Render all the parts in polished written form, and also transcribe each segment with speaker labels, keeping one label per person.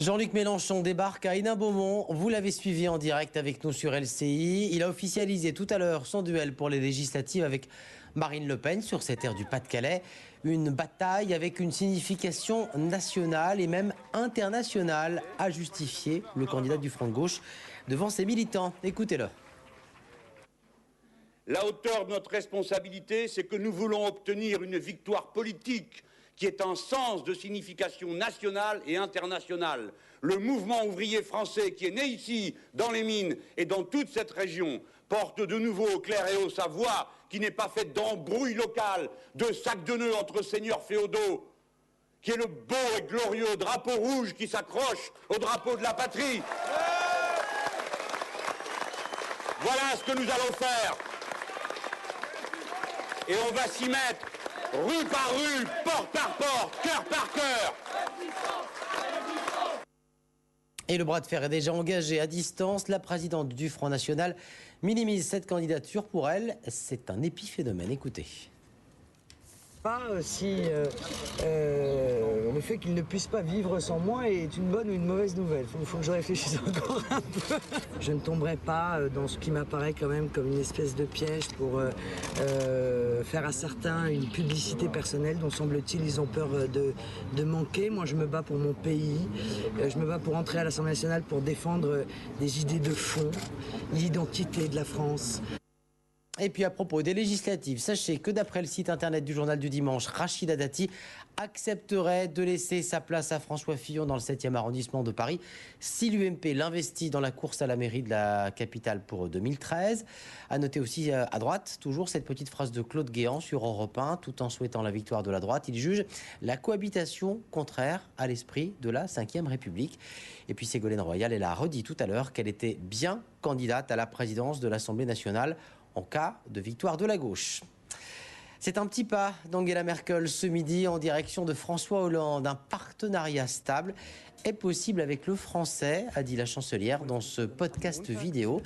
Speaker 1: Jean-Luc Mélenchon débarque à Hénin-Beaumont. Vous l'avez suivi en direct avec nous sur LCI. Il a officialisé tout à l'heure son duel pour les législatives avec Marine Le Pen sur cette terre du Pas-de-Calais. Une bataille avec une signification nationale et même internationale, a justifié le candidat du Front de gauche devant ses militants. Écoutez-le.
Speaker 2: La hauteur de notre responsabilité, c'est que nous voulons obtenir une victoire politique qui est en sens de signification nationale et internationale. Le mouvement ouvrier français qui est né ici, dans les mines et dans toute cette région, porte de nouveau au clair et haut sa voix, qui n'est pas faite d'embrouilles locales, de sacs de nœuds entre seigneurs féodaux, qui est le beau et glorieux drapeau rouge qui s'accroche au drapeau de la patrie. Voilà ce que nous allons faire. Et on va s'y mettre rue par rue, porte par porte, cœur par cœur.
Speaker 1: Et le bras de fer est déjà engagé à distance. La présidente du Front National minimise cette candidature. Pour elle, c'est un épiphénomène. Écoutez.
Speaker 3: Pas si le fait qu'il ne puisse pas vivre sans moi est une bonne ou une mauvaise nouvelle. Il faut que je réfléchisse encore un peu. Je ne tomberai pas dans ce qui m'apparaît quand même comme une espèce de piège pour faire à certains une publicité personnelle dont semble-t-il ils ont peur de manquer. Moi je me bats pour mon pays, je me bats pour entrer à l'Assemblée nationale pour défendre des idées de fond, l'identité de la France.
Speaker 1: Et puis à propos des législatives, sachez que d'après le site internet du Journal du Dimanche, Rachida Dati accepterait de laisser sa place à François Fillon dans le 7e arrondissement de Paris si l'UMP l'investit dans la course à la mairie de la capitale pour 2013. À noter aussi à droite, toujours cette petite phrase de Claude Guéant sur Europe 1, tout en souhaitant la victoire de la droite. Il juge la cohabitation contraire à l'esprit de la Ve République. Et puis Ségolène Royal, elle a redit tout à l'heure qu'elle était bien candidate à la présidence de l'Assemblée nationale en cas de victoire de la gauche. C'est un petit pas d'Angela Merkel ce midi en direction de François Hollande. Un partenariat stable est possible avec le français, a dit la chancelière dans ce podcast vidéo.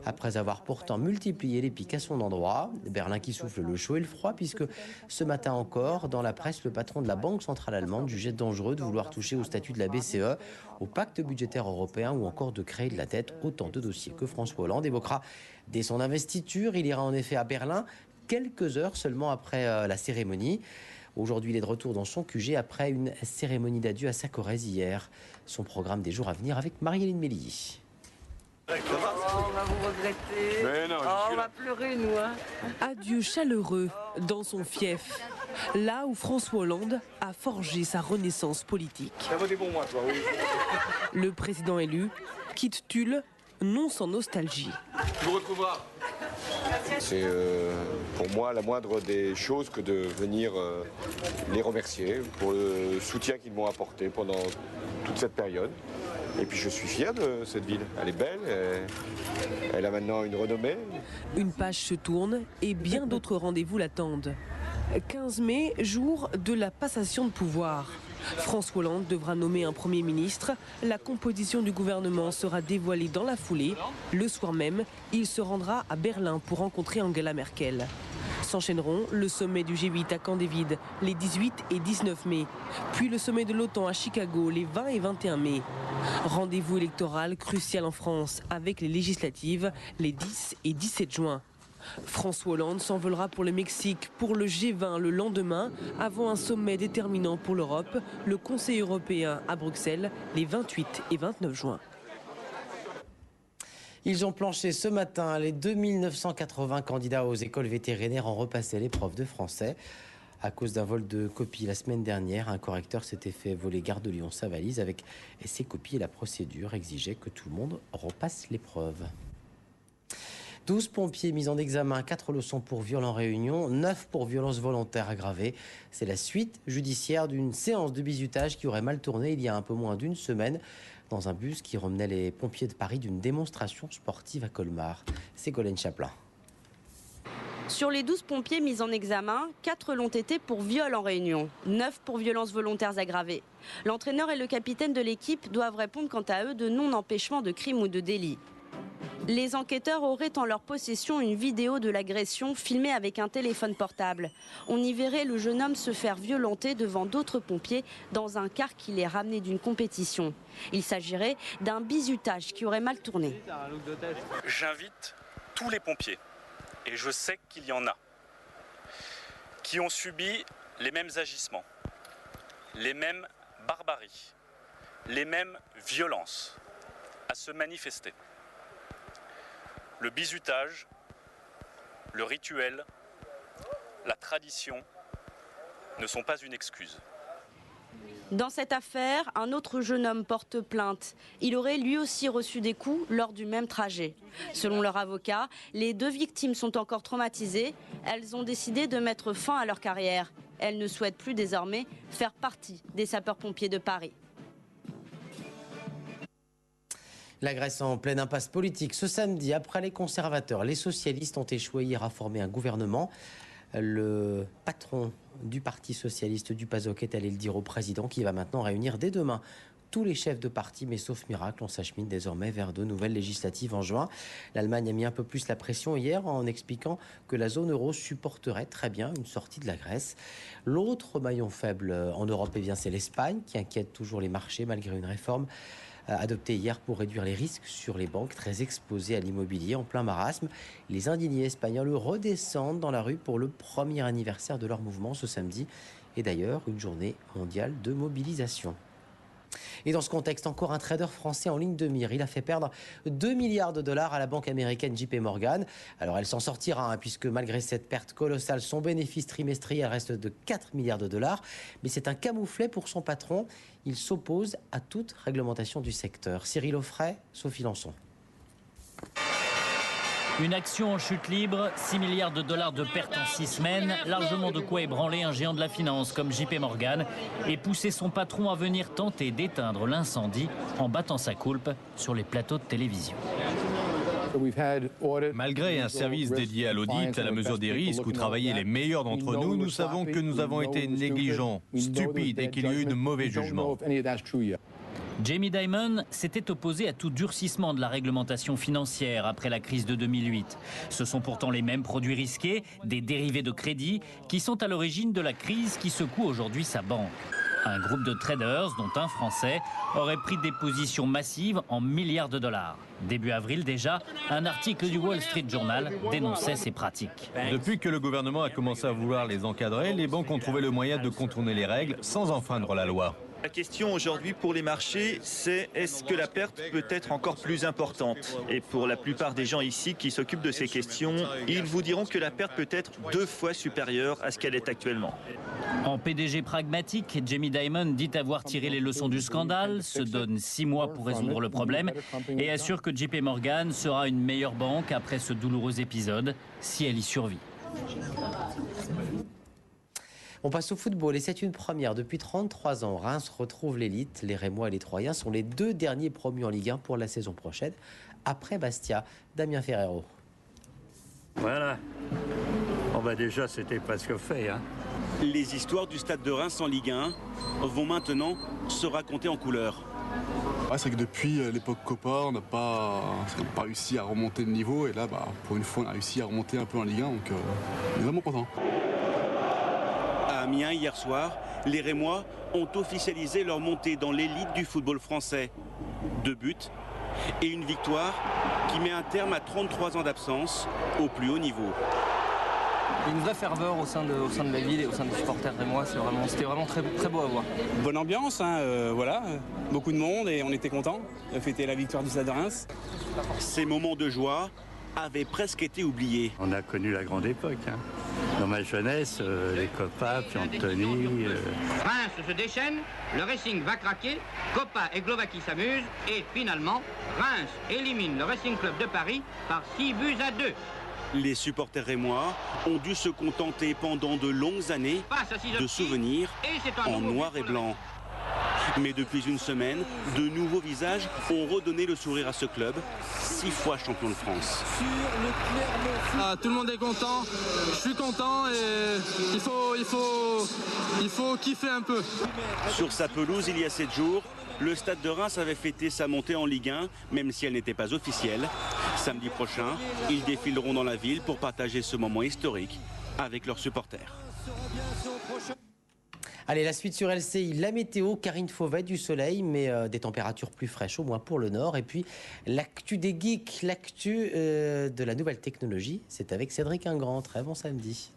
Speaker 1: Après avoir pourtant multiplié les piques à son endroit, Berlin qui souffle le chaud et le froid, puisque ce matin encore, dans la presse, le patron de la Banque centrale allemande jugeait dangereux de vouloir toucher au statut de la BCE, au pacte budgétaire européen ou encore de créer de la dette. Autant de dossiers que François Hollande évoquera dès son investiture. Il ira en effet à Berlin quelques heures seulement après la cérémonie. Aujourd'hui, il est de retour dans son QG après une cérémonie d'adieu à sa Corrèze hier. Son programme des jours à venir avec Marie-Hélène Mélier.
Speaker 4: On va vous regretter.
Speaker 5: Mais non,
Speaker 4: on va pleurer, nous. Hein.
Speaker 6: Adieu chaleureux dans son fief, là où François Hollande a forgé sa renaissance politique.
Speaker 5: Ça vaut des bons mois, toi, oui.
Speaker 6: Le président élu quitte Tulle, non sans nostalgie.
Speaker 5: Tu vous retrouveras. C'est pour moi la moindre des choses que de venir les remercier pour le soutien qu'ils m'ont apporté pendant toute cette période. Et puis je suis fier de cette ville. Elle est belle, elle a maintenant une renommée.
Speaker 6: Une page se tourne et bien d'autres rendez-vous l'attendent. 15 mai, jour de la passation de pouvoir. François Hollande devra nommer un Premier ministre. La composition du gouvernement sera dévoilée dans la foulée. Le soir même, il se rendra à Berlin pour rencontrer Angela Merkel. S'enchaîneront le sommet du G8 à Camp David les 18 et 19 mai, puis le sommet de l'OTAN à Chicago les 20 et 21 mai. Rendez-vous électoral crucial en France avec les législatives les 10 et 17 juin. François Hollande s'envolera pour le Mexique pour le G20 le lendemain, avant un sommet déterminant pour l'Europe, le Conseil européen à Bruxelles les 28 et 29 juin.
Speaker 1: Ils ont planché ce matin. Les 2980 candidats aux écoles vétérinaires ont repassé l'épreuve de français. À cause d'un vol de copies la semaine dernière, un correcteur s'était fait voler Gare de Lyon sa valise avec ses copies et la procédure exigeait que tout le monde repasse l'épreuve. 12 pompiers mis en examen, 4 leçons pour viol en réunion, 9 pour violence volontaire aggravée. C'est la suite judiciaire d'une séance de bizutage qui aurait mal tourné il y a un peu moins d'une semaine dans un bus qui remenait les pompiers de Paris d'une démonstration sportive à Colmar. Ségolène Chaplin.
Speaker 7: Sur les 12 pompiers mis en examen, 4 l'ont été pour viol en réunion, 9 pour violences volontaires aggravées. L'entraîneur et le capitaine de l'équipe doivent répondre quant à eux de non-empêchement de crime ou de délit. Les enquêteurs auraient en leur possession une vidéo de l'agression filmée avec un téléphone portable. On y verrait le jeune homme se faire violenter devant d'autres pompiers dans un car qui les ramenait d'une compétition. Il s'agirait d'un bizutage qui aurait mal tourné.
Speaker 8: J'invite tous les pompiers, et je sais qu'il y en a, qui ont subi les mêmes agissements, les mêmes barbaries, les mêmes violences, à se manifester. Le bizutage, le rituel, la tradition ne sont pas une excuse.
Speaker 7: Dans cette affaire, un autre jeune homme porte plainte. Il aurait lui aussi reçu des coups lors du même trajet. Selon leur avocat, les 2 victimes sont encore traumatisées. Elles ont décidé de mettre fin à leur carrière. Elles ne souhaitent plus désormais faire partie des sapeurs-pompiers de Paris.
Speaker 1: La Grèce en pleine impasse politique. Ce samedi, après les conservateurs, les socialistes ont échoué hier à former un gouvernement. Le patron du Parti socialiste du PASOK est allé le dire au président qui va maintenant réunir dès demain tous les chefs de parti, mais sauf miracle, on s'achemine désormais vers de nouvelles législatives en juin. L'Allemagne a mis un peu plus la pression hier en expliquant que la zone euro supporterait très bien une sortie de la Grèce. L'autre maillon faible en Europe, eh bien, c'est l'Espagne qui inquiète toujours les marchés malgré une réforme adopté hier pour réduire les risques sur les banques très exposées à l'immobilier en plein marasme. Les indignés espagnols redescendent dans la rue pour le premier anniversaire de leur mouvement ce samedi et d'ailleurs une journée mondiale de mobilisation. Et dans ce contexte, encore un trader français en ligne de mire. Il a fait perdre 2 milliards de dollars à la banque américaine JP Morgan. Alors elle s'en sortira, puisque malgré cette perte colossale, son bénéfice trimestriel reste de 4 milliards de dollars. Mais c'est un camouflet pour son patron. Il s'oppose à toute réglementation du secteur. Cyril Offray, Sophie Lançon.
Speaker 9: Une action en chute libre, 6 milliards de dollars de pertes en 6 semaines, largement de quoi ébranler un géant de la finance comme JP Morgan et pousser son patron à venir tenter d'éteindre l'incendie en battant sa coulpe sur les plateaux de télévision.
Speaker 10: Malgré un service dédié à l'audit, à la mesure des risques où travaillaient les meilleurs d'entre nous, nous savons que nous avons été négligents, stupides et qu'il y a eu de mauvais jugements.
Speaker 9: Jamie Dimon s'était opposé à tout durcissement de la réglementation financière après la crise de 2008. Ce sont pourtant les mêmes produits risqués, des dérivés de crédit, qui sont à l'origine de la crise qui secoue aujourd'hui sa banque. Un groupe de traders, dont un Français, aurait pris des positions massives en milliards de dollars. Début avril déjà, un article du Wall Street Journal dénonçait ces pratiques.
Speaker 10: Depuis que le gouvernement a commencé à vouloir les encadrer, les banques ont trouvé le moyen de contourner les règles sans enfreindre la loi.
Speaker 11: La question aujourd'hui pour les marchés, c'est est-ce que la perte peut être encore plus importante? Et pour la plupart des gens ici qui s'occupent de ces questions, ils vous diront que la perte peut être 2 fois supérieure à ce qu'elle est actuellement.
Speaker 9: En PDG pragmatique, Jamie Dimon dit avoir tiré les leçons du scandale, se donne 6 mois pour résoudre le problème et assure que JP Morgan sera une meilleure banque après ce douloureux épisode, si elle y survit.
Speaker 1: On passe au football et c'est une première. Depuis 33 ans, Reims retrouve l'élite. Les Rémois et les Troyens sont les 2 derniers promus en Ligue 1 pour la saison prochaine, après Bastia. Damien Ferrero.
Speaker 12: Voilà. Bon bah déjà, c'était presque fait.
Speaker 13: Les histoires du stade de Reims en Ligue 1 vont maintenant se raconter en couleurs.
Speaker 14: Ouais, c'est que depuis l'époque Copa, on n'a pas réussi à remonter le niveau. Et là, pour une fois, on a réussi à remonter un peu en Ligue 1. Donc, on est vraiment content.
Speaker 13: À Amiens, hier soir, les Rémois ont officialisé leur montée dans l'élite du football français. 2 buts et une victoire qui met un terme à 33 ans d'absence au plus haut niveau.
Speaker 15: Une vraie ferveur au sein de la ville et au sein des supporters rémois, c'était vraiment très, très beau à voir.
Speaker 16: Bonne ambiance, voilà, beaucoup de monde et on était contents de fêter la victoire du Stade de Reims.
Speaker 13: Ces moments de joie avaient presque été oubliés.
Speaker 12: On a connu la grande époque. Dans ma jeunesse, les Copa, puis Anthony...
Speaker 17: Reims se déchaîne, le Racing va craquer, Copa et Glovaki s'amusent et finalement, Reims élimine le Racing Club de Paris par 6 buts à 2.
Speaker 13: Les supporters rémois ont dû se contenter pendant de longues années de souvenirs en noir et blanc. Mais depuis une semaine, de nouveaux visages ont redonné le sourire à ce club, 6 fois champion de France.
Speaker 18: Tout le monde est content, je suis content et il faut kiffer un peu.
Speaker 13: Sur sa pelouse, il y a 7 jours, le Stade de Reims avait fêté sa montée en Ligue 1, même si elle n'était pas officielle. Samedi prochain, ils défileront dans la ville pour partager ce moment historique avec leurs supporters.
Speaker 1: Allez, la suite sur LCI, la météo, Karine Fauvet, du soleil, mais des températures plus fraîches, au moins pour le nord. Et puis, l'actu des geeks, l'actu de la nouvelle technologie, c'est avec Cédric Ingrand. Très bon samedi.